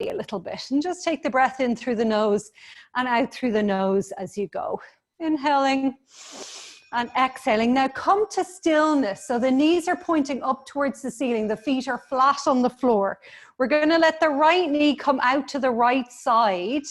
a little bit. And just take the breath in through the nose and out through the nose as you go. Inhaling and exhaling. Now come to stillness. So the knees are pointing up towards the ceiling. The feet are flat on the floor. We're going to let the right knee come out to the right side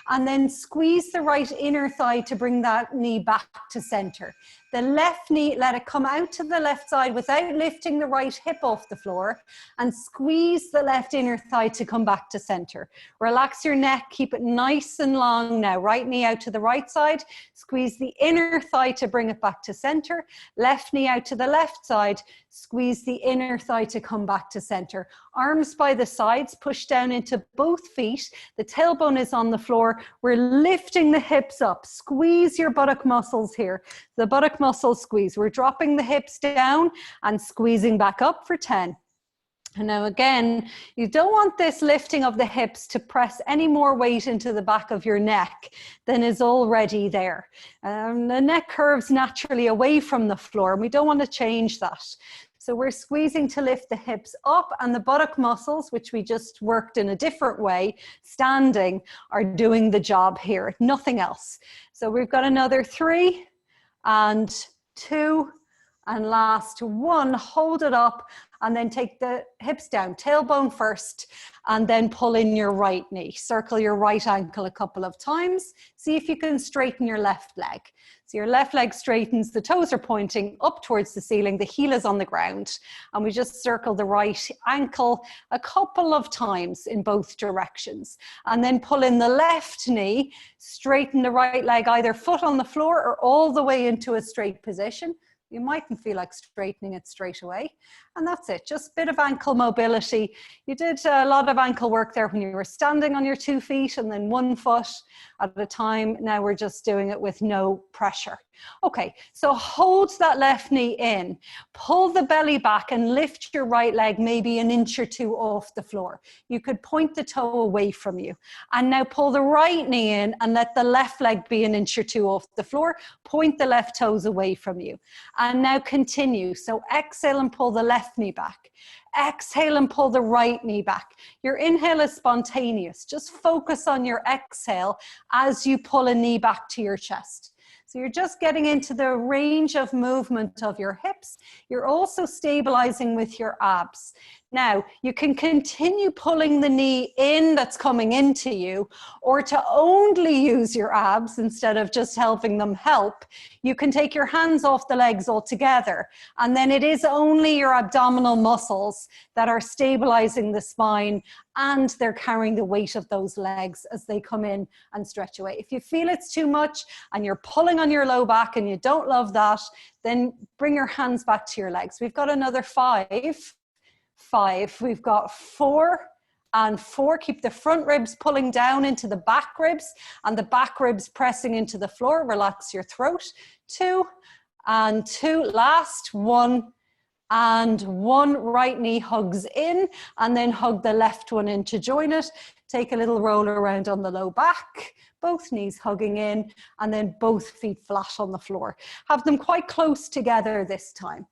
and then squeeze the right inner thigh to bring that knee back to center. The left knee, let it come out to the left side without lifting the right hip off the floor, and squeeze the left inner thigh to come back to center. Relax your neck, keep it nice and long now. Right knee out to the right side, squeeze the inner thigh to bring it back to center. Left knee out to the left side, squeeze the inner thigh to come back to center. Arms by the sides, push down into both feet. The tailbone is on the floor. We're lifting the hips up. Squeeze your buttock muscles here. The buttock muscle squeeze. We're dropping the hips down and squeezing back up for 10. And now again, you don't want this lifting of the hips to press any more weight into the back of your neck than is already there. The neck curves naturally away from the floor, and we don't want to change that. So we're squeezing to lift the hips up, and the buttock muscles, which we just worked in a different way, standing, are doing the job here, nothing else. So we've got another 3 and 2 and last 1. Hold it up and then take the hips down, tailbone first, and then pull in your right knee. Circle your right ankle a couple of times. See if you can straighten your left leg. So your left leg straightens, the toes are pointing up towards the ceiling, the heel is on the ground, and we just circle the right ankle a couple of times in both directions. And then pull in the left knee, straighten the right leg, either foot on the floor or all the way into a straight position. You mightn't feel like straightening it straight away. And that's it, just a bit of ankle mobility. You did a lot of ankle work there when you were standing on your 2 feet and then 1 foot at a time. Now we're just doing it with no pressure. Okay, so hold that left knee in, pull the belly back and lift your right leg maybe an inch or 2 off the floor. You could point the toe away from you. And now pull the right knee in and let the left leg be an inch or 2 off the floor. Point the left toes away from you. And now continue. So exhale and pull the left knee back. Exhale and pull the right knee back. Your inhale is spontaneous. Just focus on your exhale as you pull a knee back to your chest. So you're just getting into the range of movement of your hips. You're also stabilizing with your abs. Now, you can continue pulling the knee in that's coming into you, or to only use your abs instead of just helping them help. You can take your hands off the legs altogether, and then it is only your abdominal muscles that are stabilizing the spine, and they're carrying the weight of those legs as they come in and stretch away. If you feel it's too much and you're pulling on your low back and you don't love that, then bring your hands back to your legs. We've got another 5. We've got 4 and 4. Keep the front ribs pulling down into the back ribs and the back ribs pressing into the floor. Relax your throat. 2 and 2. Last 1 and 1. Right knee hugs in and then hug the left one in to join it. Take a little roll around on the low back. Both knees hugging in and then both feet flat on the floor. Have them quite close together this time.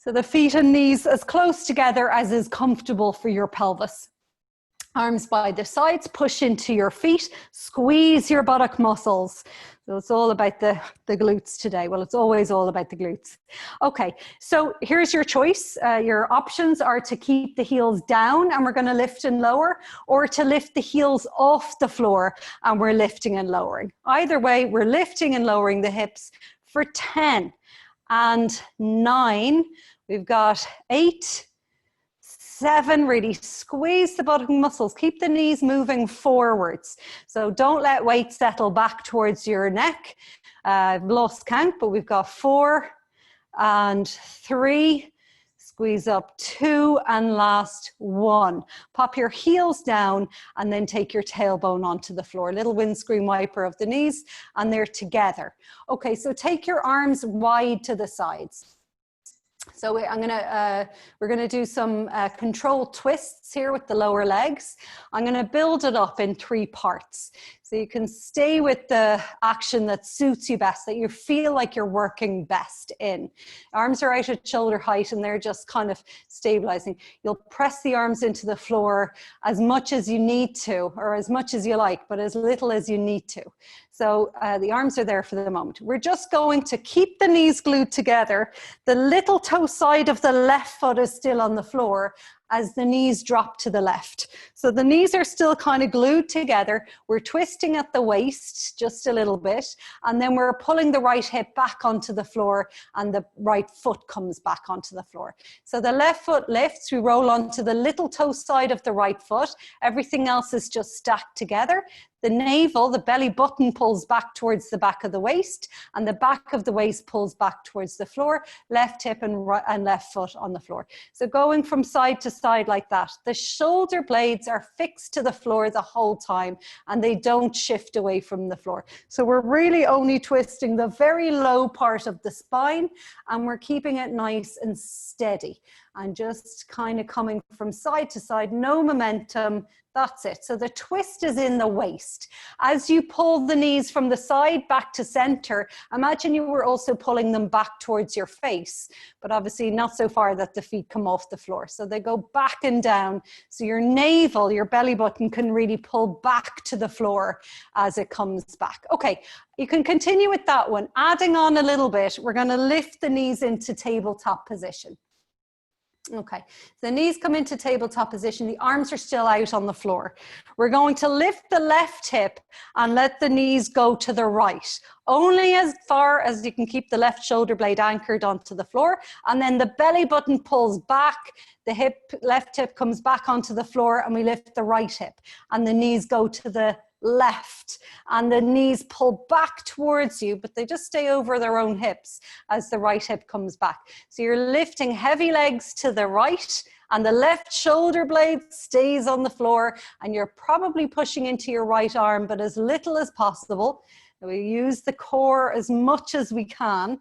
So the feet and knees as close together as is comfortable for your pelvis. Arms by the sides, push into your feet, squeeze your buttock muscles. So it's all about the glutes today. Well, it's always all about the glutes. Okay, so here's your choice. Your options are to keep the heels down and we're going to lift and lower, or to lift the heels off the floor and we're lifting and lowering. Either way, we're lifting and lowering the hips for 10 and 9. We've got 8, 7, really squeeze the buttock muscles. Keep the knees moving forwards. So don't let weight settle back towards your neck. I've lost count, but we've got 4 and 3. Squeeze up 2 and last 1. Pop your heels down and then take your tailbone onto the floor. Little windscreen wiper of the knees and they're together. Okay, so take your arms wide to the sides. So we're gonna do some controlled twists here with the lower legs. I'm gonna build it up in 3 parts. So you can stay with the action that suits you best, that you feel like you're working best in. Arms are out at shoulder height and they're just kind of stabilizing. You'll press the arms into the floor as much as you need to, or as much as you like, but as little as you need to. So the arms are there for the moment. We're just going to keep the knees glued together. The little toe side of the left foot is still on the floor as the knees drop to the left. So the knees are still kind of glued together. We're twisting at the waist just a little bit, and then we're pulling the right hip back onto the floor and the right foot comes back onto the floor. So the left foot lifts, we roll onto the little toe side of the right foot. Everything else is just stacked together. The navel, the belly button pulls back towards the back of the waist, and the back of the waist pulls back towards the floor, left hip and left foot on the floor. So going from side to side like that. The shoulder blades are fixed to the floor the whole time, and they don't shift away from the floor. So we're really only twisting the very low part of the spine, and we're keeping it nice and steady, and just kind of coming from side to side, no momentum. That's it. So the twist is in the waist. As you pull the knees from the side back to center, imagine you were also pulling them back towards your face, but obviously not so far that the feet come off the floor. So they go back and down. So your navel, your belly button can really pull back to the floor as it comes back. Okay, you can continue with that one. Adding on a little bit, we're going to lift the knees into tabletop position. Okay, so the knees come into tabletop position, the arms are still out on the floor. We're going to lift the left hip and let the knees go to the right, only as far as you can keep the left shoulder blade anchored onto the floor, and then the belly button pulls back, the left hip comes back onto the floor, and we lift the right hip, and the knees go to the left, and the knees pull back towards you, but they just stay over their own hips as the right hip comes back. So you're lifting heavy legs to the right, and the left shoulder blade stays on the floor, and you're probably pushing into your right arm, but as little as possible. We use the core as much as we can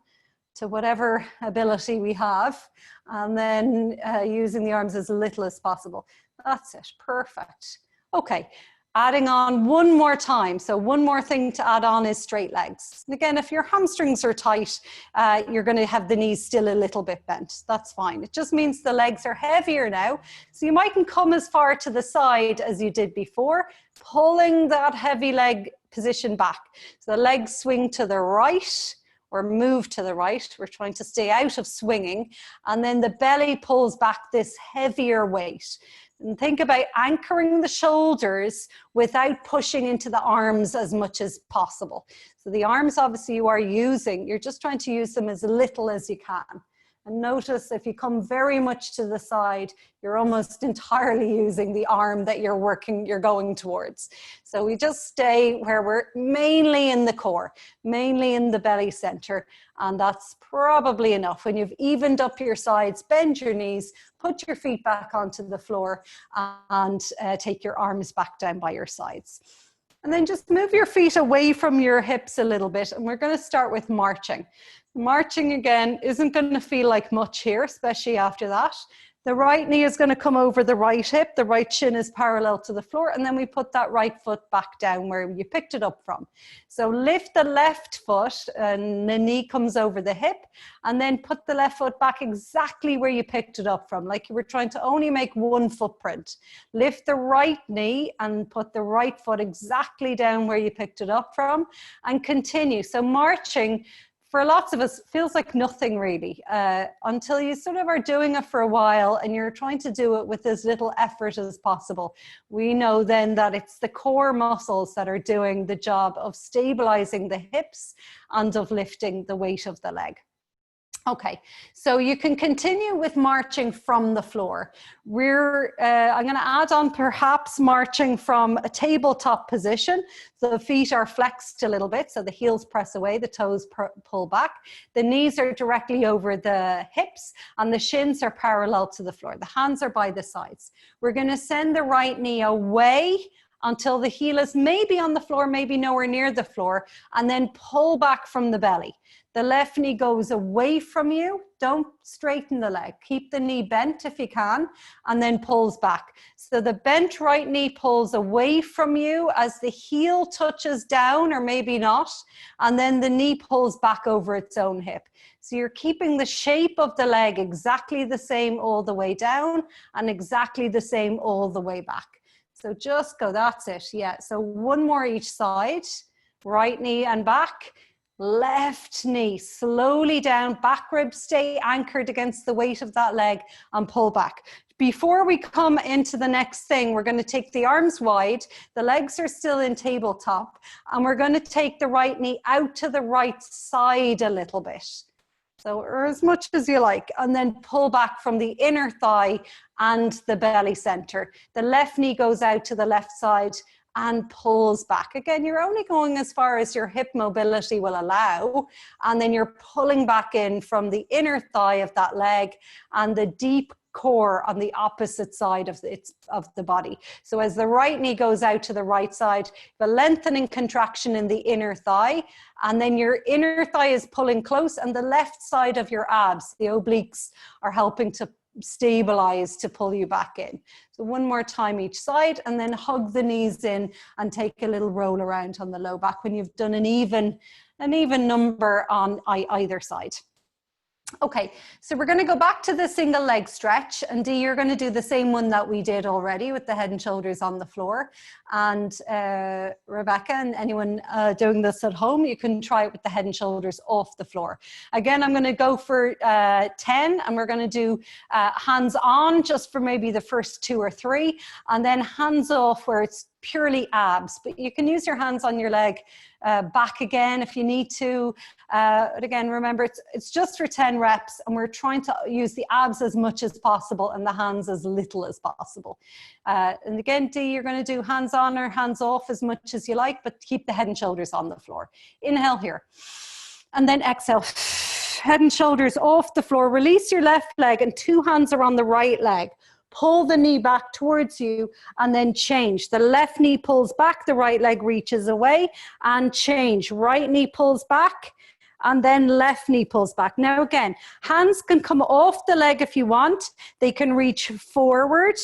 to whatever ability we have, and then using the arms as little as possible. That's it, perfect. Okay. Adding on one more time. So one more thing to add on is straight legs. And again, if your hamstrings are tight, you're going to have the knees still a little bit bent. That's fine. It just means the legs are heavier now. So you mightn't come as far to the side as you did before, pulling that heavy leg position back. So the legs swing to the right or move to the right. We're trying to stay out of swinging. And then the belly pulls back this heavier weight. And think about anchoring the shoulders without pushing into the arms as much as possible. So the arms, obviously, you are using, you're just trying to use them as little as you can. And notice if you come very much to the side, you're almost entirely using the arm that you're going towards. So we just stay where we're mainly in the core, mainly in the belly center. And that's probably enough. When you've evened up your sides, bend your knees, put your feet back onto the floor, and take your arms back down by your sides. And then just move your feet away from your hips a little bit. And we're going to start with marching. Marching, again, isn't going to feel like much here, especially after that. The right knee is going to come over the right hip. The right shin is parallel to the floor. And then we put that right foot back down where you picked it up from. So lift the left foot and the knee comes over the hip. And then put the left foot back exactly where you picked it up from, like you were trying to only make one footprint. Lift the right knee and put the right foot exactly down where you picked it up from. And continue. So marching, for lots of us, feels like nothing really, until you sort of are doing it for a while and you're trying to do it with as little effort as possible. We know then that it's the core muscles that are doing the job of stabilizing the hips and of lifting the weight of the leg. Okay, so you can continue with marching from the floor. I'm going to add on perhaps marching from a tabletop position. So the feet are flexed a little bit, so the heels press away, the toes pull back. The knees are directly over the hips and the shins are parallel to the floor. The hands are by the sides. We're going to send the right knee away until the heel is maybe on the floor, maybe nowhere near the floor, and then pull back from the belly. The left knee goes away from you. Don't straighten the leg. Keep the knee bent if you can, and then pulls back. So the bent right knee pulls away from you as the heel touches down, or maybe not, and then the knee pulls back over its own hip. So you're keeping the shape of the leg exactly the same all the way down and exactly the same all the way back. So just go, that's it. Yeah, so one more each side. Right knee and back. Left knee slowly down, back ribs stay anchored against the weight of that leg and pull back. Before we come into the next thing, we're going to take the arms wide, the legs are still in tabletop, and we're going to take the right knee out to the right side a little bit. So, or as much as you like, and then pull back from the inner thigh and the belly center. The left knee goes out to the left side and pulls back. Again, you're only going as far as your hip mobility will allow, and then you're pulling back in from the inner thigh of that leg and the deep core on the opposite side of the body. So as the right knee goes out to the right side, the lengthening contraction in the inner thigh, and then your inner thigh is pulling close, and the left side of your abs, the obliques, are helping to stabilize to pull you back in. So one more time each side, and then hug the knees in and take a little roll around on the low back when you've done an even number on either side. Okay, so we're going to go back to the single leg stretch, and Dee, you're going to do the same one that we did already with the head and shoulders on the floor. And Rebecca and anyone doing this at home, you can try it with the head and shoulders off the floor. Again, I'm going to go for 10, and we're going to do hands on just for maybe the first 2 or 3, and then hands off where it's purely abs, but you can use your hands on your leg back again if you need to. But again, remember, it's just for 10 reps, and we're trying to use the abs as much as possible and the hands as little as possible. And again, Dee, you're going to do hands on or hands off as much as you like, but keep the head and shoulders on the floor. Inhale here, and then exhale. Head and shoulders off the floor. Release your left leg, and 2 hands are on the right leg. Pull the knee back towards you, and then change. The left knee pulls back, the right leg reaches away, and change. Right knee pulls back, and then left knee pulls back. Now again, hands can come off the leg if you want. They can reach forward,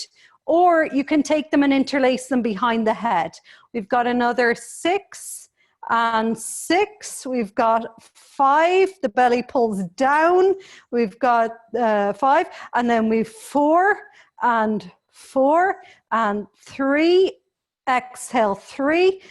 or you can take them and interlace them behind the head. We've got another 6 and 6. We've got 5. The belly pulls down. We've got 5, and then we've 4 and 4 and 3. Exhale, 3,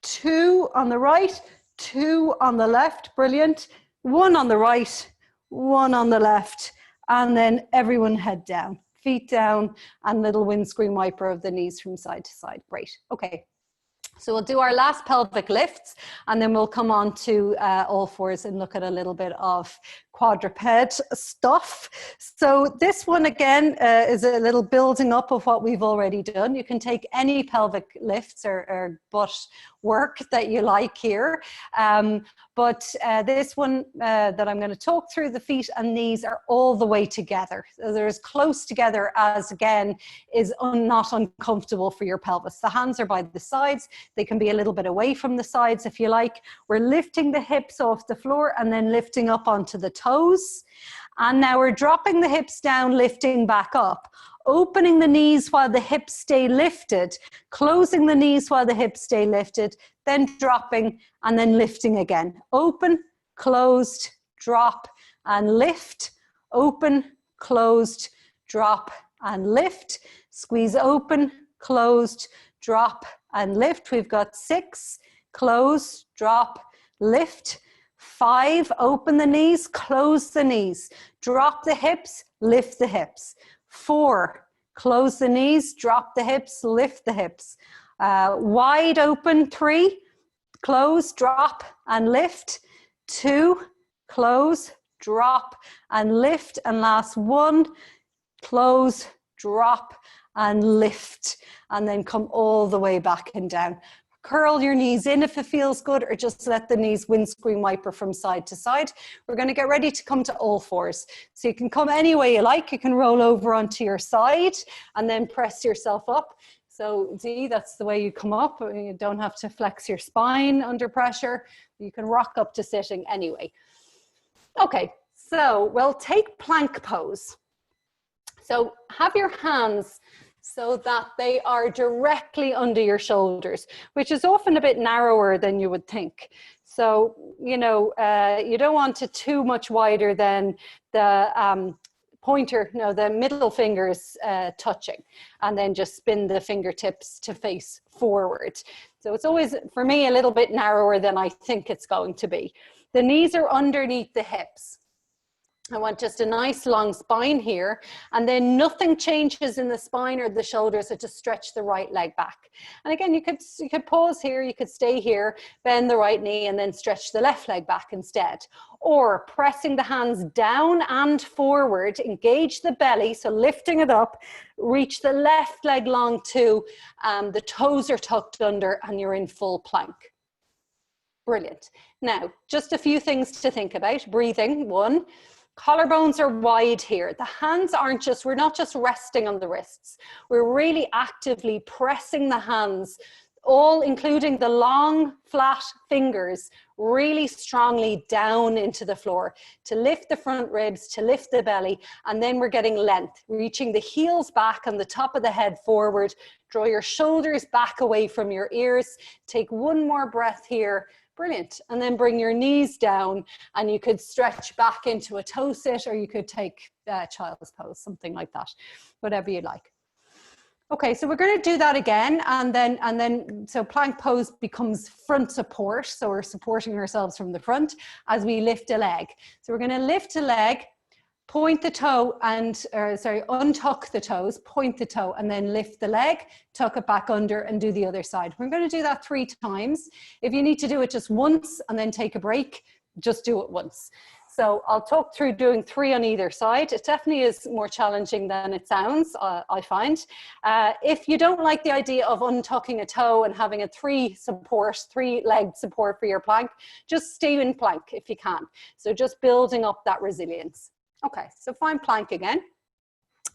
2 on the right, 2 on the left. Brilliant. 1 on the right, 1 on the left, and then everyone head down, feet down, and little windscreen wiper of the knees from side to side. Great. Okay. So we'll do our last pelvic lifts, and then we'll come on to all fours and look at a little bit of quadruped stuff. So this one again is a little building up of what we've already done. You can take any pelvic lifts or butt work that you like here. But this one that I'm going to talk through, the feet and knees are all the way together. So they're as close together as, again, is not uncomfortable for your pelvis. The hands are by the sides. They can be a little bit away from the sides if you like. We're lifting the hips off the floor and then lifting up onto the toes. And now we're dropping the hips down, lifting back up. Opening the knees while the hips stay lifted, closing the knees while the hips stay lifted, then dropping and then lifting again. Open, closed, drop and lift. Open, closed, drop and lift. Squeeze open, closed, drop and lift. We've got 6, close, drop, lift. 5, open the knees, close the knees, drop the hips, lift the hips. 4, close the knees, drop the hips, lift the hips. Wide open, 3, close, drop and lift. 2, close, drop and lift. And last 1, close, drop and lift. And then come all the way back and down. Curl your knees in if it feels good, or just let the knees windscreen wiper from side to side. We're going to get ready to come to all fours. So you can come any way you like. You can roll over onto your side and then press yourself up. So Dee, that's the way you come up. You don't have to flex your spine under pressure. You can rock up to sitting anyway. Okay, so we'll take plank pose. So have your hands so that they are directly under your shoulders, which is often a bit narrower than you would think. So, you know, you don't want it too much wider than the pointer, no, the middle fingers touching, and then just spin the fingertips to face forward. So it's always, for me, a little bit narrower than I think it's going to be. The knees are underneath the hips. I want just a nice long spine here, and then nothing changes in the spine or the shoulders, so just stretch the right leg back. And again, you could pause here, you could stay here, bend the right knee, and then stretch the left leg back instead. Or pressing the hands down and forward, engage the belly, so lifting it up, reach the left leg long too, the toes are tucked under, and you're in full plank. Brilliant. Now, just a few things to think about. Breathing, one. Collarbones are wide here. The hands aren't just, we're not just resting on the wrists. We're really actively pressing the hands, all including the long, flat fingers, really strongly down into the floor to lift the front ribs, to lift the belly, and then we're getting length, reaching the heels back and the top of the head forward. Draw your shoulders back away from your ears. Take one more breath here. Brilliant. And then bring your knees down, and you could stretch back into a toe sit, or you could take child's pose, something like that, whatever you like. Okay, so we're going to do that again, and then so plank pose becomes front support. So we're supporting ourselves from the front as we lift a leg. So we're going to lift a leg, point the toe and, untuck the toes, point the toe, and then lift the leg, tuck it back under, and do the other side. We're going to do that 3 times. If you need to do it just once and then take a break, just do it once. So I'll talk through doing 3 on either side. It definitely is more challenging than it sounds, I find. If you don't like the idea of untucking a toe and having a 3-leg support for your plank, just stay in plank if you can. So just building up that resilience. Okay, so find plank again.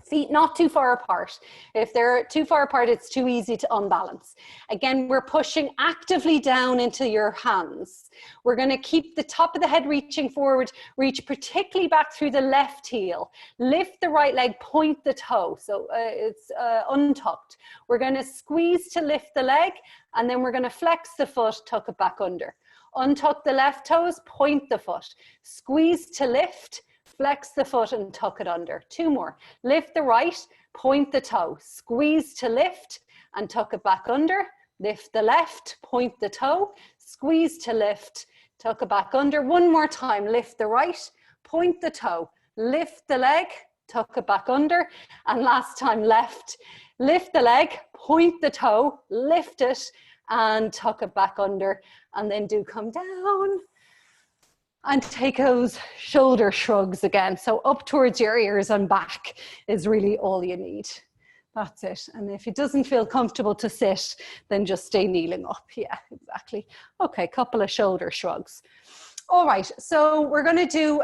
Feet not too far apart. If they're too far apart, it's too easy to unbalance. Again, we're pushing actively down into your hands. We're going to keep the top of the head reaching forward, reach particularly back through the left heel. Lift the right leg, point the toe, so it's untucked. We're going to squeeze to lift the leg, and then we're going to flex the foot, tuck it back under. Untuck the left toes, point the foot. Squeeze to lift, flex the foot and tuck it under. 2 more. Lift the right, point the toe, squeeze to lift and tuck it back under. Lift the left, point the toe, squeeze to lift, tuck it back under. 1 more time. Lift the right, point the toe, lift the leg, tuck it back under. And last time, left. Lift the leg, point the toe, lift it and tuck it back under. And then do come down. And take those shoulder shrugs again. So up towards your ears and back is really all you need. That's it. And if it doesn't feel comfortable to sit, then just stay kneeling up. Yeah, exactly. Okay, couple of shoulder shrugs. All right, so we're going to do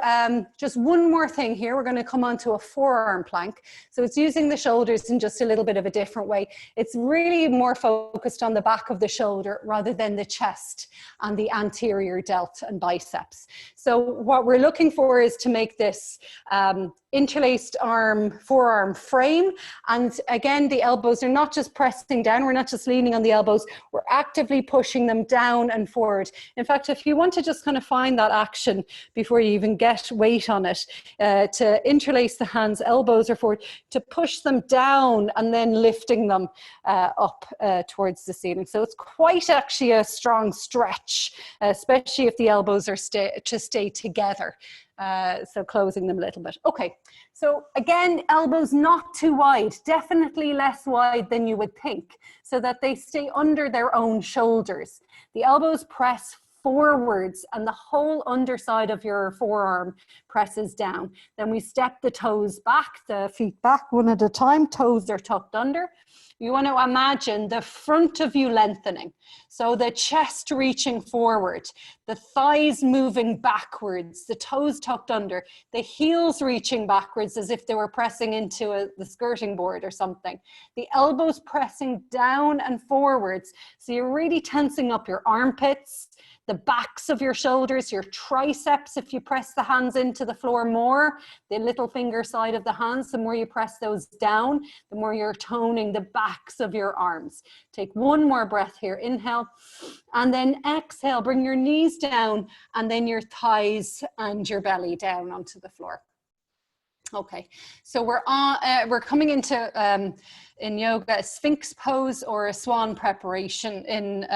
just one more thing here. We're going to come on to a forearm plank. So it's using the shoulders in just a little bit of a different way. It's really more focused on the back of the shoulder rather than the chest and the anterior delt and biceps. So what we're looking for is to make this interlaced forearm frame. And again, the elbows are not just pressing down. We're not just leaning on the elbows. We're actively pushing them down and forward. In fact, if you want to just kind of find that action before you even get weight on it, to interlace the hands, elbows are forward, to push them down and then lifting them up towards the ceiling. So it's quite actually a strong stretch, especially if the elbows are to stay together. So closing them a little bit. Okay, so again, elbows not too wide, definitely less wide than you would think, so that they stay under their own shoulders. The elbows press forwards and the whole underside of your forearm presses down. Then we step the toes back, the feet back one at a time, toes are tucked under. You want to imagine the front of you lengthening. So the chest reaching forward, the thighs moving backwards, the toes tucked under, the heels reaching backwards as if they were pressing into the skirting board or something. The elbows pressing down and forwards. So you're really tensing up your armpits, the the backs of your shoulders, your triceps. If you press the hands into the floor more, the little finger side of the hands, the more you press those down, the more you're toning the backs of your arms. Take one more breath here. Inhale, and then exhale. Bring your knees down, and then your thighs and your belly down onto the floor. Okay, so we're coming into in yoga a sphinx pose or a swan preparation in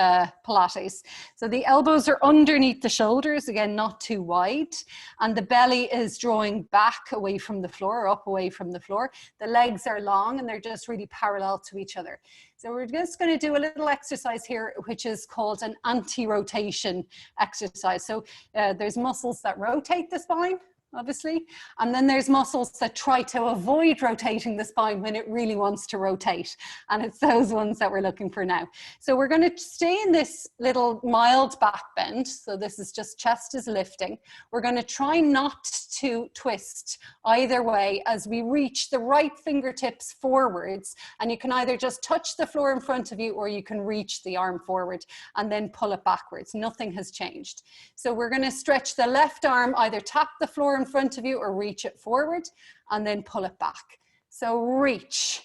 Pilates. So the elbows are underneath the shoulders, again, not too wide, and the belly is drawing back away from the floor, up away from the floor. The legs are long and they're just really parallel to each other. So we're just going to do a little exercise here, which is called an anti-rotation exercise. So there's muscles that rotate the spine, obviously, and then there's muscles that try to avoid rotating the spine when it really wants to rotate, and it's those ones that we're looking for now. So we're going to stay in this little mild back bend, so this is just chest is lifting. We're going to try not to twist either way as we reach the right fingertips forwards, and you can either just touch the floor in front of you or you can reach the arm forward and then pull it backwards. Nothing has changed. So we're going to stretch the left arm, either tap the floor in front of you or reach it forward and then pull it back. So reach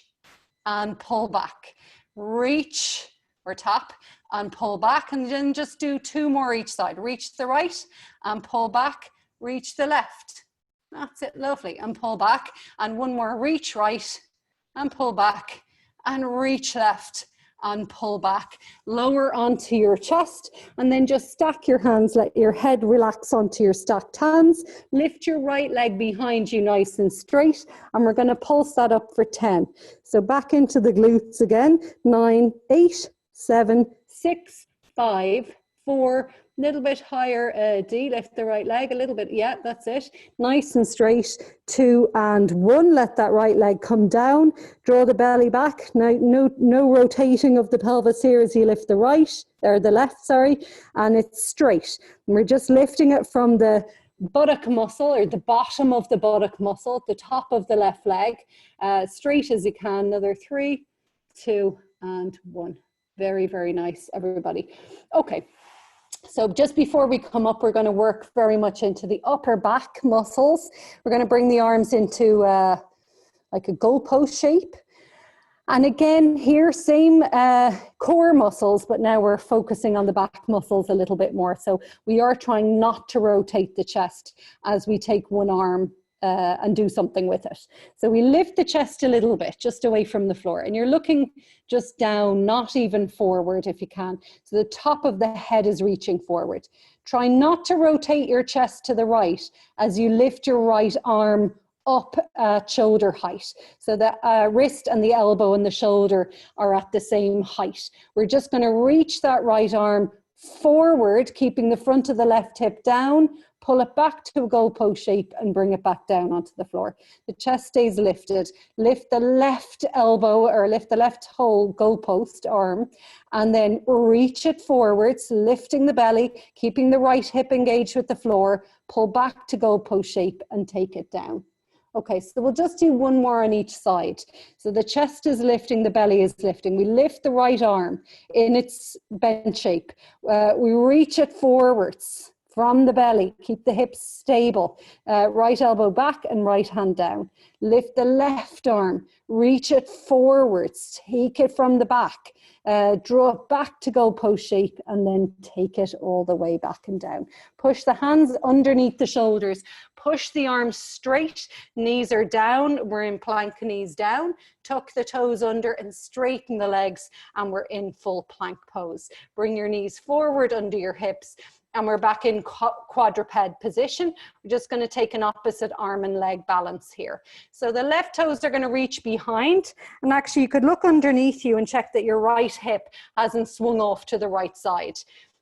and pull back, reach or tap and pull back, and then just do two more each side. Reach the right and pull back, reach the left. That's it, lovely, and pull back, and one more, reach right and pull back and reach left and pull back, lower onto your chest, and then just stack your hands, let your head relax onto your stacked hands, lift your right leg behind you nice and straight, and we're going to pulse that up for 10. So back into the glutes again, 9, 8, 7, 6, 5, 4, little bit higher, D, lift the right leg a little bit, yeah, that's it, nice and straight, 2 and 1, let that right leg come down, draw the belly back, now no rotating of the pelvis here as you lift the right, or the left, sorry, and it's straight, and we're just lifting it from the buttock muscle, or the bottom of the buttock muscle, the top of the left leg, straight as you can, another 3, 2 and 1, very, very nice, everybody. Okay. So just before we come up, we're going to work very much into the upper back muscles. We're going to bring the arms into like a goalpost shape. And again, here, same core muscles, but now we're focusing on the back muscles a little bit more. So we are trying not to rotate the chest as we take one arm and do something with it. So we lift the chest a little bit, just away from the floor. And you're looking just down, not even forward if you can. So the top of the head is reaching forward. Try not to rotate your chest to the right as you lift your right arm up at shoulder height. So the wrist and the elbow and the shoulder are at the same height. We're just going to reach that right arm forward, keeping the front of the left hip down, pull it back to a goalpost shape and bring it back down onto the floor. The chest stays lifted. Lift the left elbow or lift the left whole goalpost arm and then reach it forwards, lifting the belly, keeping the right hip engaged with the floor, pull back to goalpost shape and take it down. Okay, so we'll just do one more on each side. So the chest is lifting, the belly is lifting. We lift the right arm in its bent shape. We reach it forwards from the belly. Keep the hips stable. Right elbow back and right hand down. Lift the left arm. Reach it forwards. Take it from the back. Draw it back to goalpost shape and then take it all the way back and down. Push the hands underneath the shoulders. Push the arms straight, knees are down, we're in plank, knees down, tuck the toes under and straighten the legs, and we're in full plank pose. Bring your knees forward under your hips, and we're back in quadruped position. We're just going to take an opposite arm and leg balance here. So the left toes are going to reach behind, and actually you could look underneath you and check that your right hip hasn't swung off to the right side.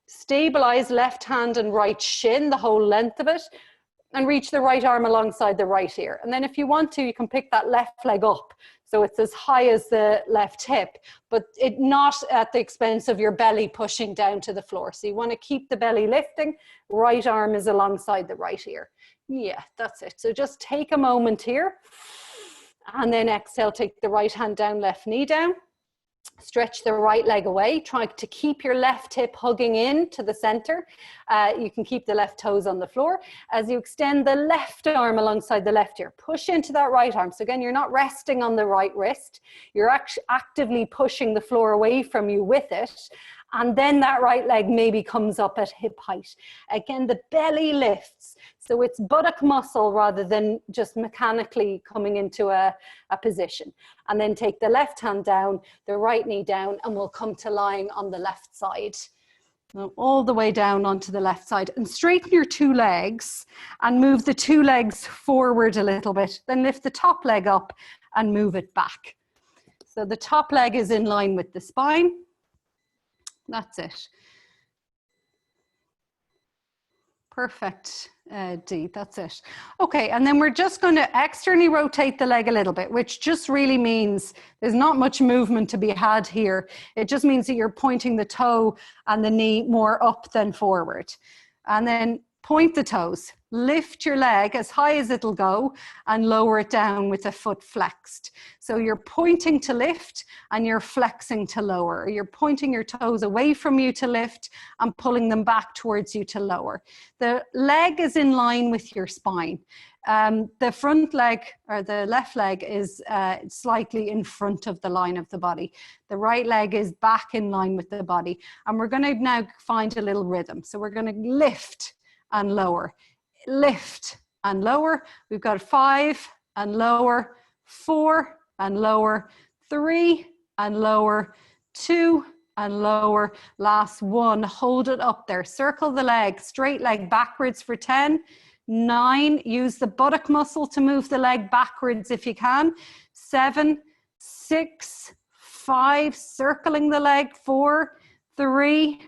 Stabilize left hand and right shin, the whole length of it, and reach the right arm alongside the right ear. And then if you want to, you can pick that left leg up. So it's as high as the left hip, but it not at the expense of your belly pushing down to the floor. So you want to keep the belly lifting, right arm is alongside the right ear. Yeah, that's it. So just take a moment here and then exhale, take the right hand down, left knee down. Stretch the right leg away. Try to keep your left hip hugging in to the center. You can keep the left toes on the floor. As you extend the left arm alongside the left ear, push into that right arm. So again, you're not resting on the right wrist. You're actively pushing the floor away from you with it. And then that right leg maybe comes up at hip height. Again, the belly lifts. So it's buttock muscle rather than just mechanically coming into a position. And then take the left hand down, the right knee down, and we'll come to lying on the left side. Now, all the way down onto the left side. And straighten your two legs and move the two legs forward a little bit. Then lift the top leg up and move it back. So the top leg is in line with the spine. That's it. Perfect, Dee, that's it. Okay, and then we're just going to externally rotate the leg a little bit, which just really means there's not much movement to be had here. It just means that you're pointing the toe and the knee more up than forward. And then point the toes. Lift your leg as high as it'll go and lower it down with the foot flexed. So you're pointing to lift and you're flexing to lower. You're pointing your toes away from you to lift and pulling them back towards you to lower. The leg is in line with your spine. The front leg or the left leg is slightly in front of the line of the body. The right leg is back in line with the body. And we're going to now find a little rhythm. So we're going to lift and lower. Lift and lower. We've got 5 and lower, 4 and lower, 3 and lower, 2 and lower. Last one. Hold it up there. Circle the leg, straight leg backwards for 10. 9. Use the buttock muscle to move the leg backwards if you can. 7, 6, 5. Circling the leg. 4, 3,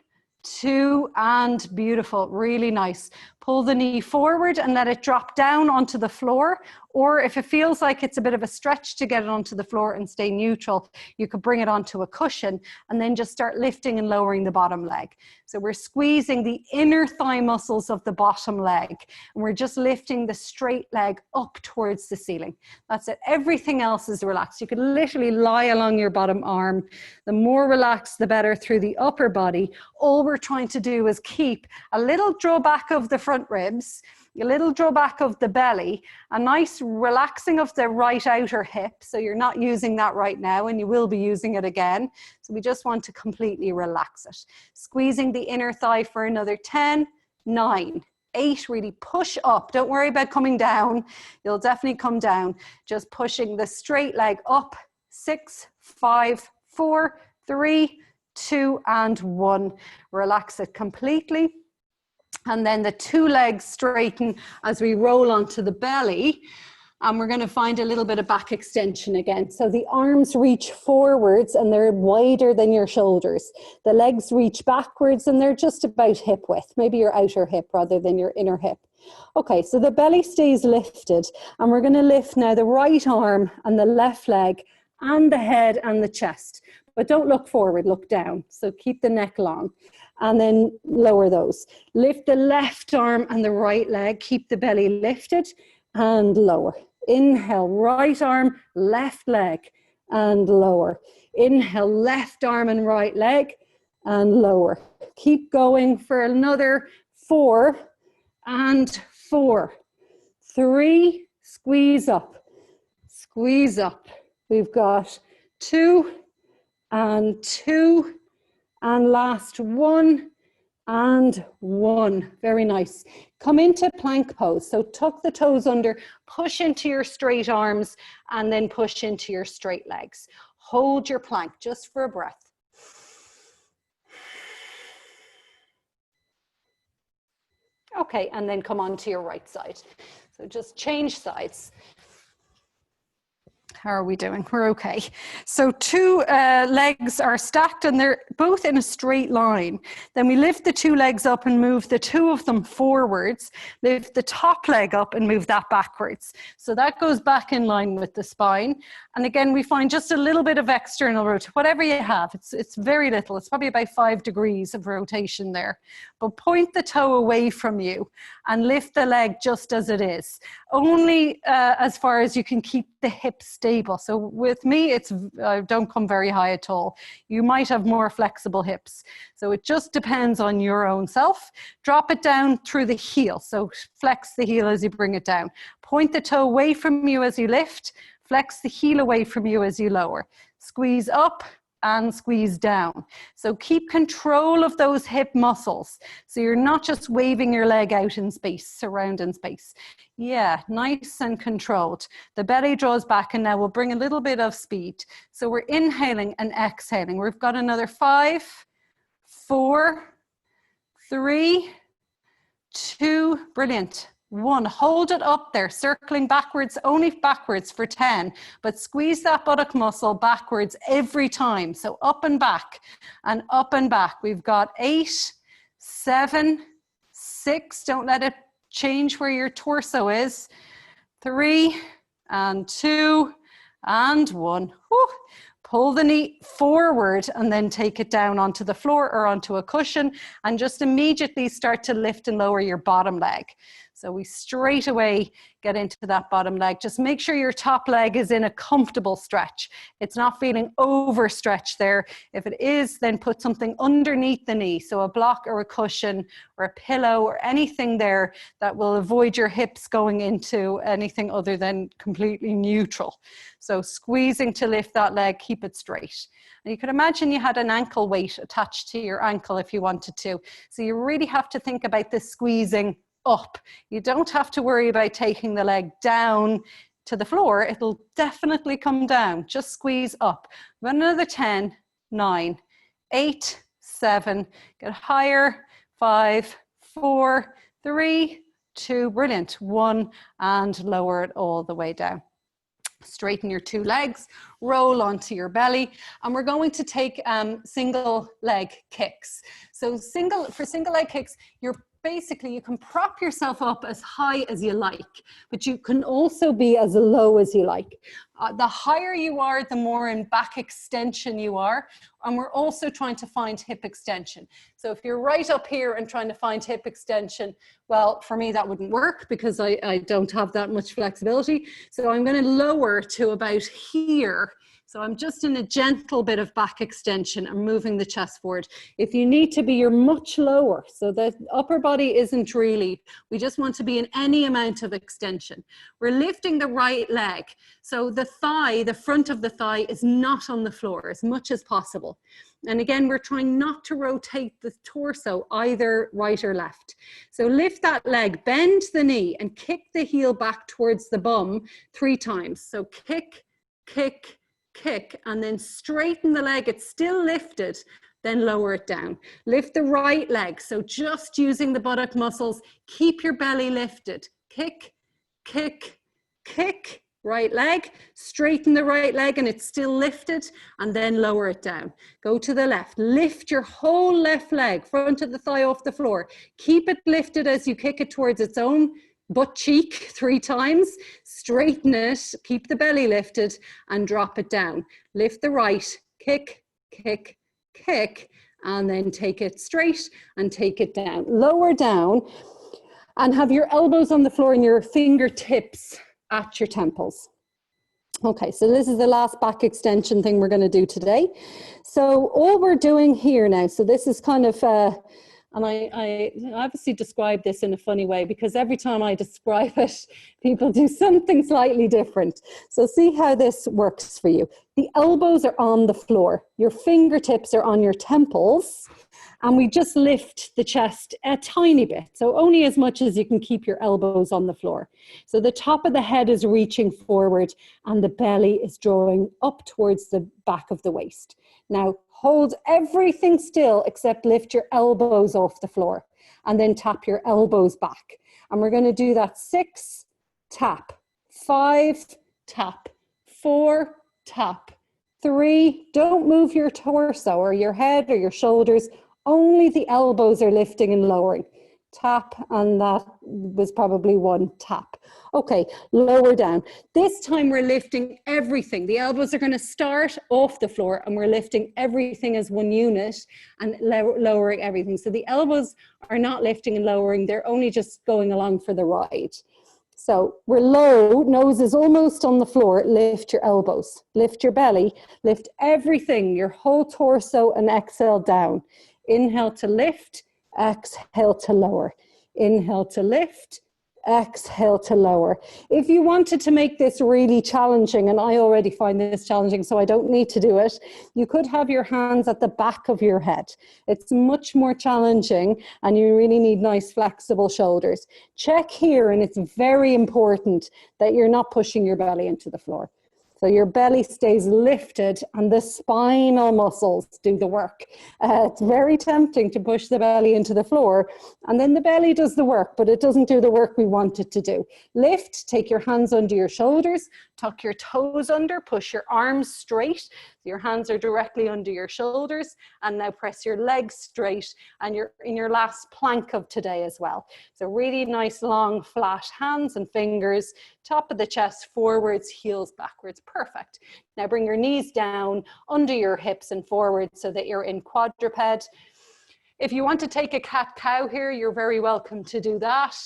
2, and beautiful. Really nice. Pull the knee forward and let it drop down onto the floor. Or if it feels like it's a bit of a stretch to get it onto the floor and stay neutral, you could bring it onto a cushion and then just start lifting and lowering the bottom leg. So we're squeezing the inner thigh muscles of the bottom leg. And we're just lifting the straight leg up towards the ceiling. That's it. Everything else is relaxed. You could literally lie along your bottom arm. The more relaxed, the better through the upper body. All we're trying to do is keep a little draw back of the front ribs, a little draw back of the belly, a nice relaxing of the right outer hip. So you're not using that right now and you will be using it again. So we just want to completely relax it. Squeezing the inner thigh for another 10, 9, 8, really push up. Don't worry about coming down. You'll definitely come down. Just pushing the straight leg up. 6, 5, 4, 3, 2, and 1. Relax it completely. And then the two legs straighten as we roll onto the belly. And we're going to find a little bit of back extension again. So the arms reach forwards and they're wider than your shoulders. The legs reach backwards and they're just about hip width, maybe your outer hip rather than your inner hip. Okay, so the belly stays lifted. And we're going to lift now the right arm and the left leg and the head and the chest. But don't look forward, look down. So keep the neck long. And then lower those. Lift the left arm and the right leg. Keep the belly lifted and lower. Inhale, right arm, left leg and lower. Inhale, left arm and right leg and lower. Keep going for another 4 and 4. 3, squeeze up. Squeeze up. We've got 2 and 2. And last 1 and 1. Very nice. Come into plank pose. So tuck the toes under, push into your straight arms, and then push into your straight legs. Hold your plank just for a breath. Okay, and then come on to your right side. So just change sides. How are we doing? We're okay. So 2 legs are stacked and they're both in a straight line. Then we lift the 2 legs up and move the 2 of them forwards. Lift the top leg up and move that backwards. So that goes back in line with the spine. And again, we find just a little bit of external rotation, whatever you have. It's very little. It's probably about 5 degrees of rotation there. But point the toe away from you and lift the leg just as it is. Only as far as you can keep the hip stable. stable. So with me, it's don't come very high at all. You might have more flexible hips. So it just depends on your own self. Drop it down through the heel. So flex the heel as you bring it down. Point the toe away from you as you lift. Flex the heel away from you as you lower. Squeeze up and squeeze down. So keep control of those hip muscles. So you're not just waving your leg out in space, around in space. Yeah, nice and controlled. The belly draws back, and now we'll bring a little bit of speed. So we're inhaling and exhaling. We've got another 5, 4, 3, 2, brilliant. 1, hold it up there, circling backwards, only backwards for 10, but squeeze that buttock muscle backwards every time. So up and back and up and back. We've got 8, 7, 6, don't let it change where your torso is. 3 and 2 and 1. Whew. Pull the knee forward and then take it down onto the floor or onto a cushion, and just immediately start to lift and lower your bottom leg. So we straight away get into that bottom leg. Just make sure your top leg is in a comfortable stretch. It's not feeling overstretched there. If it is, then put something underneath the knee. So a block or a cushion or a pillow or anything there that will avoid your hips going into anything other than completely neutral. So squeezing to lift that leg, keep it straight. And you could imagine you had an ankle weight attached to your ankle if you wanted to. So you really have to think about this squeezing up. You don't have to worry about taking the leg down to the floor. It'll definitely come down. Just squeeze up. Another 10, 9, 8, 7, get higher, 5, 4, 3, 2, brilliant, 1, and lower it all the way down. Straighten your 2 legs, roll onto your belly, and we're going to take single leg kicks. So for single leg kicks, you can prop yourself up as high as you like, but you can also be as low as you like. The higher you are, the more in back extension you are. And we're also trying to find hip extension. So if you're right up here and trying to find hip extension, well, for me, that wouldn't work because I don't have that much flexibility. So I'm going to lower to about here. So I'm just in a gentle bit of back extension and moving the chest forward. If you need to be, you're much lower. So the upper body isn't really, we just want to be in any amount of extension. We're lifting the right leg. So the thigh, the front of the thigh is not on the floor as much as possible. And again, we're trying not to rotate the torso either right or left. So lift that leg, bend the knee and kick the heel back towards the bum 3 times. So kick, kick, kick, and then straighten the leg. It's still lifted, then lower it down. Lift the right leg. So just using the buttock muscles, keep your belly lifted. Kick, kick, kick, right leg, straighten the right leg and it's still lifted, and then lower it down. Go to the left, lift your whole left leg, front of the thigh off the floor. Keep it lifted as you kick it towards its own butt cheek 3 times, straighten it, keep the belly lifted and drop it down. Lift the right, kick, kick, kick, and then take it straight and take it down. Lower down and have your elbows on the floor and your fingertips at your temples. Okay, so this is the last back extension thing we're going to do today. So all we're doing here now, so this is kind of and I obviously describe this in a funny way because every time I describe it, people do something slightly different. So see how this works for you. The elbows are on the floor. Your fingertips are on your temples. And we just lift the chest a tiny bit. So only as much as you can keep your elbows on the floor. So the top of the head is reaching forward and the belly is drawing up towards the back of the waist. Now hold everything still except lift your elbows off the floor and then tap your elbows back. And we're going to do that 6, tap, 5, tap, 4, tap, 3. Don't move your torso or your head or your shoulders. Only the elbows are lifting and lowering. Tap, and that was probably 1 tap. Okay, lower down. This time we're lifting everything. The elbows are going to start off the floor and we're lifting everything as one unit and lowering everything. So the elbows are not lifting and lowering. They're only just going along for the ride. So we're low, nose is almost on the floor. Lift your elbows, lift your belly, lift everything, your whole torso, and exhale down. Inhale to lift, exhale to lower. Inhale to lift, exhale to lower. If you wanted to make this really challenging, and I already find this challenging, so I don't need to do it, you could have your hands at the back of your head. It's much more challenging, and you really need nice flexible shoulders. Check here, and it's very important that you're not pushing your belly into the floor. So your belly stays lifted and the spinal muscles do the work. It's very tempting to push the belly into the floor, and then the belly does the work, but it doesn't do the work we want it to do. Lift, take your hands under your shoulders, tuck your toes under, push your arms straight. Your hands are directly under your shoulders, and now press your legs straight, and you're in your last plank of today as well. So really nice long flat hands and fingers, top of the chest forwards, heels backwards. Perfect. Now bring your knees down under your hips and forward so that you're in quadruped. If you want to take a cat-cow here, you're very welcome to do that.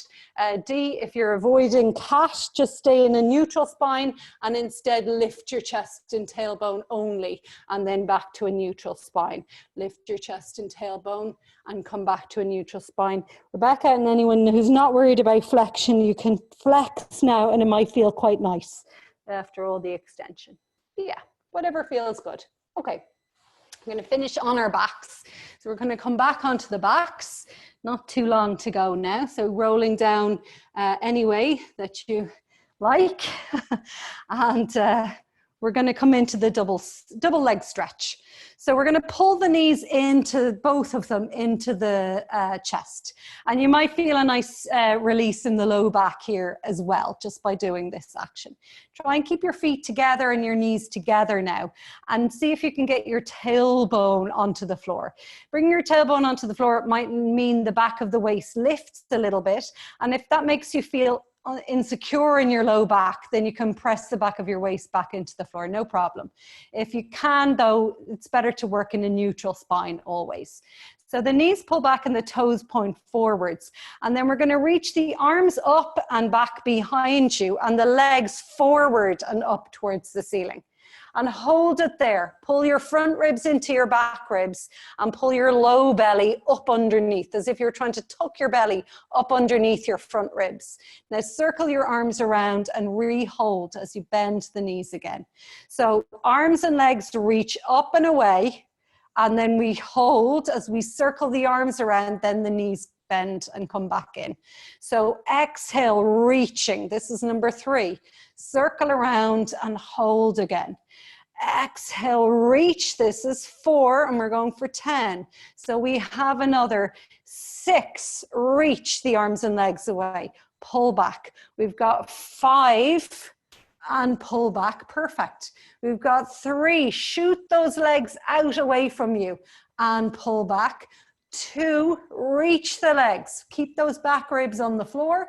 D, if you're avoiding cat, just stay in a neutral spine and instead lift your chest and tailbone only, and then back to a neutral spine. Lift your chest and tailbone and come back to a neutral spine. Rebecca, and anyone who's not worried about flexion, you can flex now and it might feel quite nice after all the extension. Yeah, whatever feels good. Okay. We're going to finish on our backs. So we're going to come back onto the backs. Not too long to go now. So rolling down any way that you like. And we're going to come into the double leg stretch. So we're going to pull the knees into both of them into the chest. And you might feel a nice release in the low back here as well, just by doing this action. Try and keep your feet together and your knees together now. And see if you can get your tailbone onto the floor. Bring your tailbone onto the floor. It might mean the back of the waist lifts a little bit. And if that makes you feel insecure in your low back, then you can press the back of your waist back into the floor, no problem. If you can though, it's better to work in a neutral spine always. So the knees pull back and the toes point forwards, and then we're going to reach the arms up and back behind you and the legs forward and up towards the ceiling. And hold it there. Pull your front ribs into your back ribs and pull your low belly up underneath, as if you're trying to tuck your belly up underneath your front ribs. Now circle your arms around and re-hold as you bend the knees again. So arms and legs reach up and away, and then we hold as we circle the arms around, then the knees bend and come back in. So exhale, reaching. This is number 3. Circle around and hold again. Exhale, reach. This is 4, and we're going for 10. So we have another 6. Reach the arms and legs away. Pull back. We've got 5 and pull back. Perfect. We've got 3. Shoot those legs out away from you and pull back. 2, reach the legs. Keep those back ribs on the floor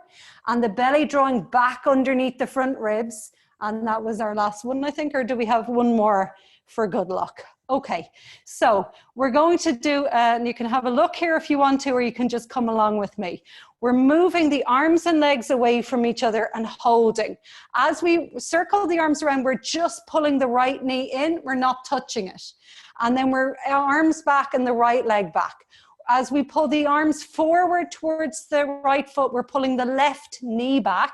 and the belly drawing back underneath the front ribs. And that was our last one, I think, or do we have one more for good luck? Okay, so we're going to do, and you can have a look here if you want to, or you can just come along with me. We're moving the arms and legs away from each other and holding. As we circle the arms around, we're just pulling the right knee in, we're not touching it. And then we're arms back and the right leg back. As we pull the arms forward towards the right foot, we're pulling the left knee back,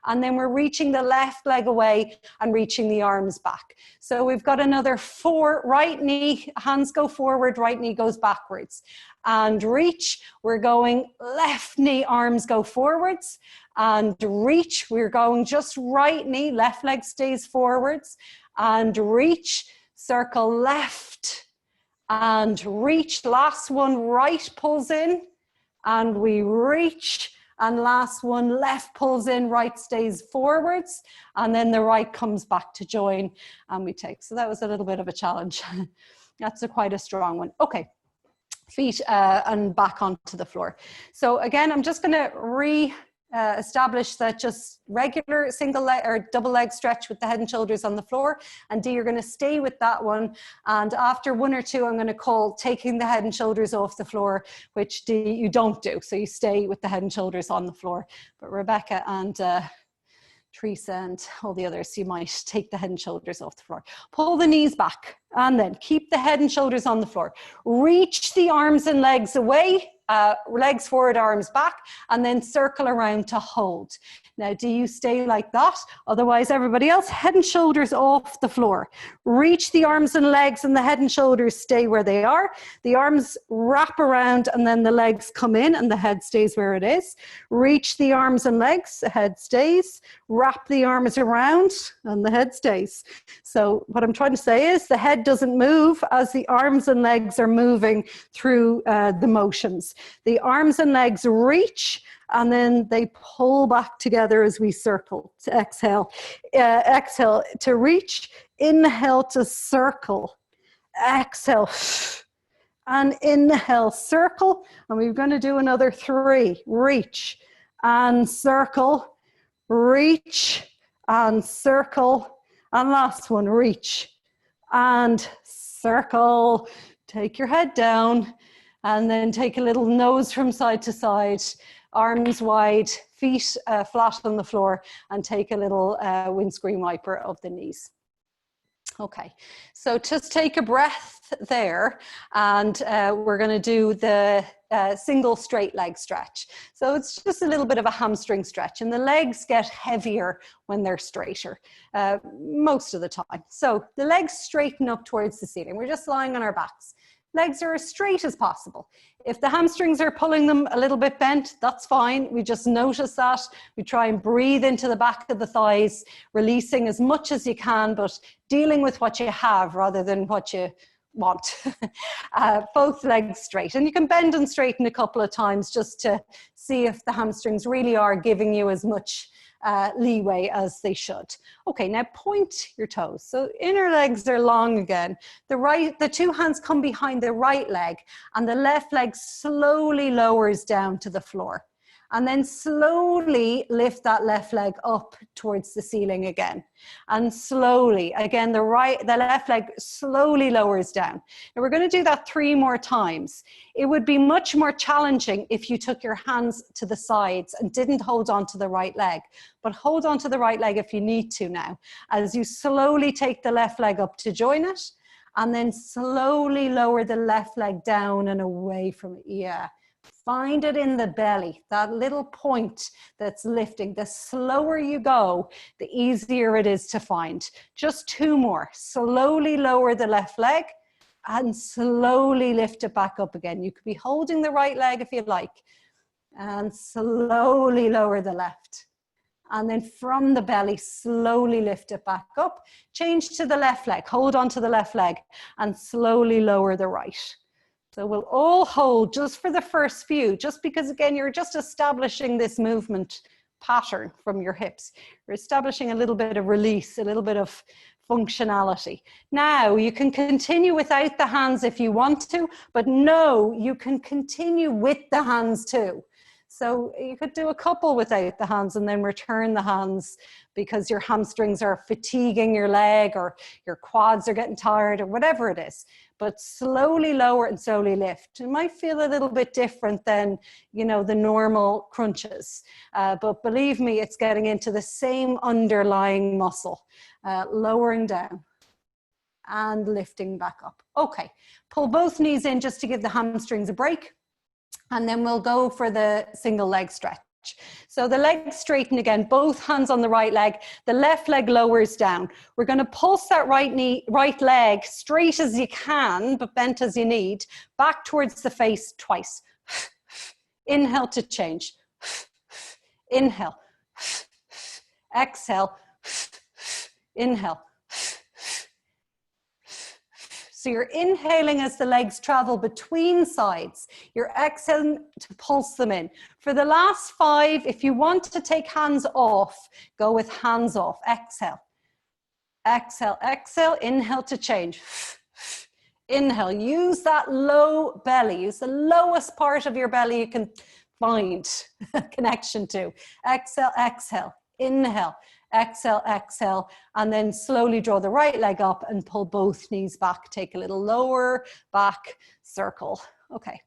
and then we're reaching the left leg away and reaching the arms back. So we've got another 4, right knee, hands go forward, right knee goes backwards. And reach, we're going left knee, arms go forwards. And reach, we're going just right knee, left leg stays forwards. And reach, circle left. And reach, last one, right pulls in, and we reach, and last one, left pulls in, right stays forwards, and then the right comes back to join, and we take. So that was a little bit of a challenge. That's quite a strong one. Okay, feet and back onto the floor. So again, I'm just gonna establish that just regular single leg or double leg stretch with the head and shoulders on the floor, and D, you're going to stay with that one, and after 1 or 2 I'm going to call taking the head and shoulders off the floor, which D, you don't do, so you stay with the head and shoulders on the floor. But Rebecca and Teresa and all the others, you might take the head and shoulders off the floor. Pull the knees back and then keep the head and shoulders on the floor. Reach the arms and legs away, legs forward, arms back, and then circle around to hold. Now, do you stay like that? Otherwise, everybody else, head and shoulders off the floor. Reach the arms and legs, and the head and shoulders stay where they are. The arms wrap around, and then the legs come in, and the head stays where it is. Reach the arms and legs, the head stays. Wrap the arms around, and the head stays. So what I'm trying to say is the head doesn't move as the arms and legs are moving through the motions. The arms and legs reach, and then they pull back together as we circle to exhale. Exhale to reach, inhale to circle, exhale, and inhale, circle. And we're going to do another 3. Reach and circle, reach and circle, and last one, reach and circle. Take your head down, and then take a little nose from side to side, arms wide, feet flat on the floor, and take a little windscreen wiper of the knees. Okay, so just take a breath there, and we're going to do the single straight leg stretch. So it's just a little bit of a hamstring stretch, and the legs get heavier when they're straighter most of the time. So the legs straighten up towards the ceiling. We're just lying on our backs. Legs are as straight as possible. If the hamstrings are pulling them a little bit bent, that's fine. We just notice that. We try and breathe into the back of the thighs, releasing as much as you can, but dealing with what you have rather than what you want. Both legs straight. And you can bend and straighten a couple of times just to see if the hamstrings really are giving you as much leeway as they should. Okay, now point your toes. So inner legs are long again. The two hands come behind the right leg, and the left leg slowly lowers down to the floor. And then slowly lift that left leg up towards the ceiling again. And slowly, again, the left leg slowly lowers down. Now we're going to do that 3 more times. It would be much more challenging if you took your hands to the sides and didn't hold on to the right leg. But hold on to the right leg if you need to now, as you slowly take the left leg up to join it, and then slowly lower the left leg down and away from it. Yeah. Find it in the belly, that little point that's lifting. The slower you go, the easier it is to find. Just 2 more. Slowly lower the left leg and slowly lift it back up again. You could be holding the right leg if you like, and slowly lower the left. And then from the belly, slowly lift it back up. Change to the left leg. Hold on to the left leg and slowly lower the right. So we'll all hold just for the first few, just because again, you're just establishing this movement pattern from your hips. You're establishing a little bit of release, a little bit of functionality. Now you can continue without the hands if you want to, but no, you can continue with the hands too. So you could do a couple without the hands and then return the hands because your hamstrings are fatiguing your leg or your quads are getting tired or whatever it is. But slowly lower and slowly lift. It might feel a little bit different than, you know, the normal crunches. But believe me, it's getting into the same underlying muscle. Lowering down and lifting back up. Okay, pull both knees in just to give the hamstrings a break. And then we'll go for the single leg stretch. So the legs straighten again, both hands on the right leg. The left leg lowers down. We're going to pulse that right leg straight as you can, but bent as you need, back towards the face twice. Inhale to change. Inhale. Exhale. Inhale. So you're inhaling as the legs travel between sides. You're exhaling to pulse them in. For the last 5, if you want to take hands off, go with hands off. Exhale. Exhale, exhale. Inhale to change. Inhale. Use that low belly. Use the lowest part of your belly you can find a connection to. Exhale, exhale. Inhale. Exhale, exhale, and then slowly draw the right leg up and pull both knees back. Take a little lower, back, circle. Okay.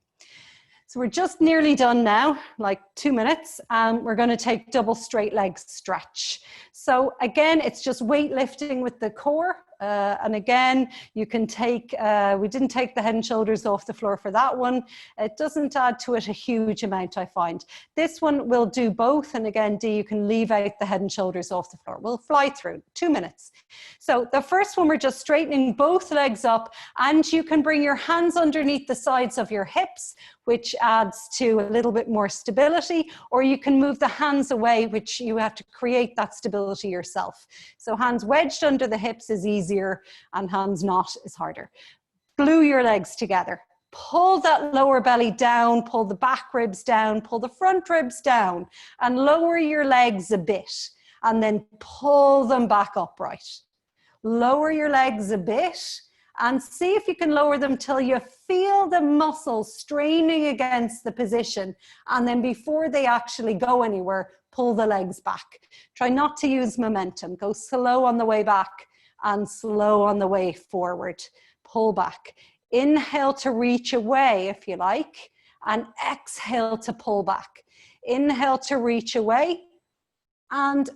So we're just nearly done now, like 2 minutes. We're going to take double straight leg stretch. So again, it's just weightlifting with the core. And again, you can take, we didn't take the head and shoulders off the floor for that one. It doesn't add to it a huge amount, I find. This one will do both. And again, D, you can leave out the head and shoulders off the floor. We'll fly through 2 minutes. So the first one, we're just straightening both legs up, and you can bring your hands underneath the sides of your hips, which adds to a little bit more stability, or you can move the hands away, which you have to create that stability yourself. So hands wedged under the hips is easier, and hands not is harder. Glue your legs together. Pull that lower belly down, pull the back ribs down, pull the front ribs down, and lower your legs a bit, and then pull them back upright. Lower your legs a bit, and see if you can lower them till you feel the muscles straining against the position. And then before they actually go anywhere, pull the legs back. Try not to use momentum. Go slow on the way back and slow on the way forward. Pull back. Inhale to reach away, if you like, and exhale to pull back. Inhale to reach away, and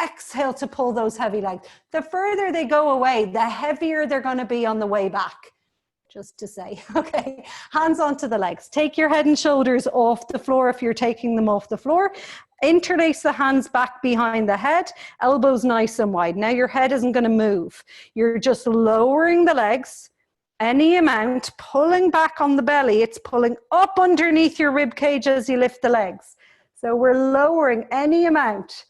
exhale to pull those heavy legs. The further they go away, the heavier they're going to be on the way back. Just to say, okay, hands onto the legs. Take your head and shoulders off the floor if you're taking them off the floor. Interlace the hands back behind the head, elbows nice and wide. Now your head isn't going to move. You're just lowering the legs any amount, pulling back on the belly. It's pulling up underneath your rib cage as you lift the legs. So we're lowering any amount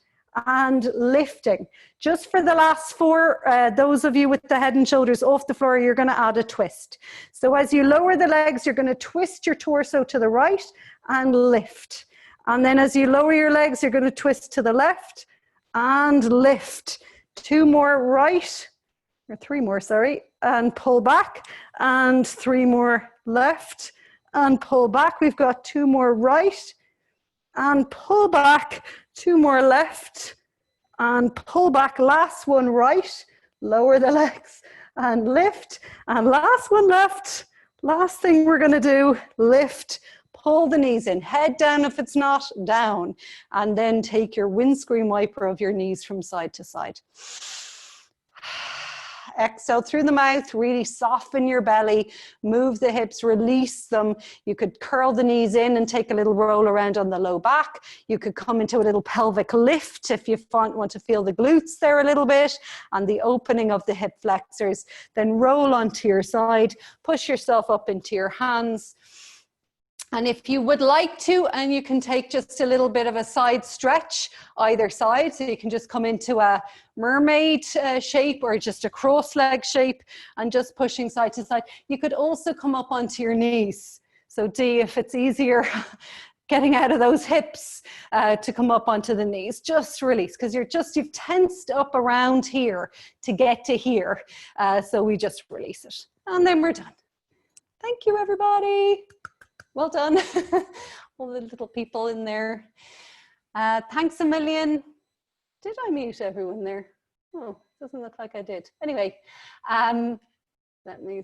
and lifting. Just for the last 4, those of you with the head and shoulders off the floor, you're going to add a twist. So as you lower the legs, you're going to twist your torso to the right and lift. And then as you lower your legs, you're going to twist to the left and lift. 2 more right, or 3 more, sorry, and pull back, and 3 more left and pull back. We've got 2 more right and pull back, 2 more left and pull back. Last one right, lower the legs and lift, and last one left. Last thing we're going to do, lift, pull the knees in, head down if it's not, down, and then take your windscreen wiper of your knees from side to side. Exhale through the mouth, really soften your belly, move the hips, release them. You could curl the knees in and take a little roll around on the low back. You could come into a little pelvic lift if you want to feel the glutes there a little bit and the opening of the hip flexors. Then roll onto your side, push yourself up into your hands. And if you would like to, and you can take just a little bit of a side stretch either side. So you can just come into a mermaid shape or just a cross leg shape and just pushing side to side. You could also come up onto your knees. So D, if it's easier getting out of those hips to come up onto the knees, just release, because you've tensed up around here to get to here. So we just release it. And then we're done. Thank you, everybody. Well done, all the little people in there. Thanks a million. Did I mute everyone there? Oh, doesn't look like I did. Anyway, let me